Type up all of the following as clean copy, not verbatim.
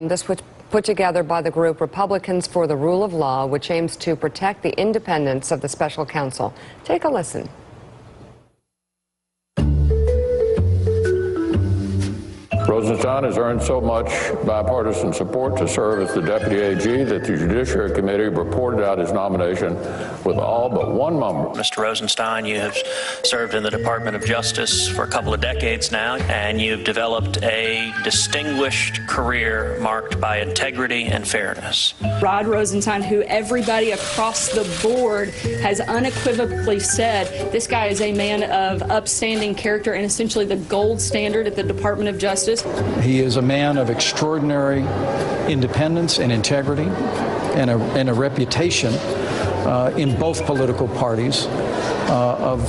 This was put together by the group Republicans for the Rule of Law, which aims to protect the independence of the special counsel. Take a listen. Rosenstein has earned so much bipartisan support to serve as the Deputy AG that the Judiciary Committee reported out his nomination with all but one member. Mr. Rosenstein, you have served in the Department of Justice for a couple of decades now, and you've developed a distinguished career marked by integrity and fairness. Rod Rosenstein, who everybody across the board has unequivocally said this guy is a man of upstanding character and essentially the gold standard at the Department of Justice. He is a man of extraordinary independence and integrity and a reputation in both political parties of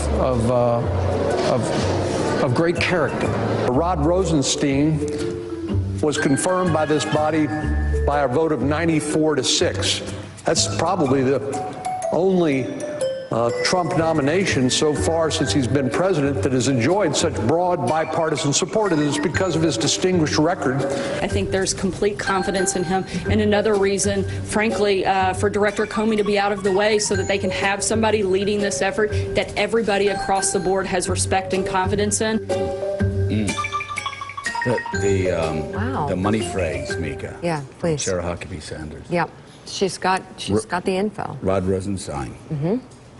great character. Rod Rosenstein was confirmed by this body by a vote of 94-6. That's probably the only Trump nomination so far since he's been president that has enjoyed such broad bipartisan support, and it's because of his distinguished record. I think there's complete confidence in him, and another reason, frankly, for Director Comey to be out of the way so that they can have somebody leading this effort that everybody across the board has respect and confidence in. Wow. The money phrase, Mika. Yeah, please. Sarah Huckabee Sanders. Yep, she's got the info. Rod Rosenstein.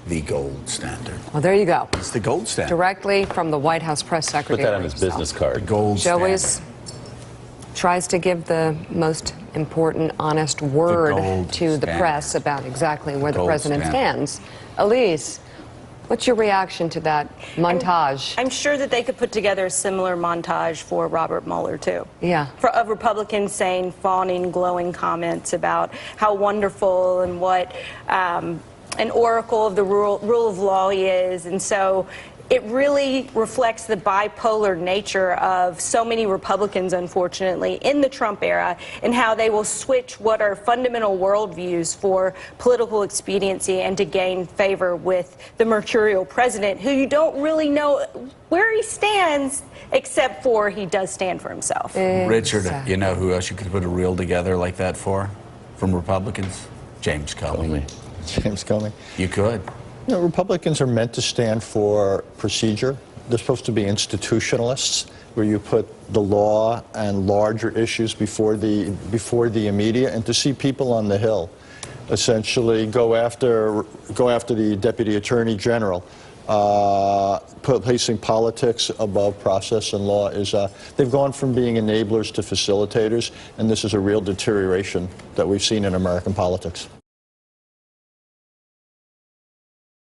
The gold standard. Well, there you go. It's the gold standard. Directly from the White House press secretary. Put that on his business card. The gold She standard. always tries to give the most important, honest word to the press about exactly where the president stands. Elise, what's your reaction to that montage? I'm sure that they could put together a similar montage for Robert Mueller, too. Yeah. Of Republicans saying fawning, glowing comments about how wonderful and what an oracle of the rule of law he is. And so it really reflects the bipolar nature of so many Republicans, unfortunately, in the Trump era, and how they will switch what are fundamental worldviews for political expediency and to gain favor with the mercurial president, who you don't really know where he stands, except for he does stand for himself. Richard, you know who else you could put a reel together like that for, from Republicans? James Comey. James Comey. You could. You know, Republicans are meant to stand for procedure. They're supposed to be institutionalists, where you put the law and larger issues before the immediate, and to see people on the Hill essentially go after the Deputy Attorney General, placing politics above process and law is they've gone from being enablers to facilitators, and this is a real deterioration that we've seen in American politics.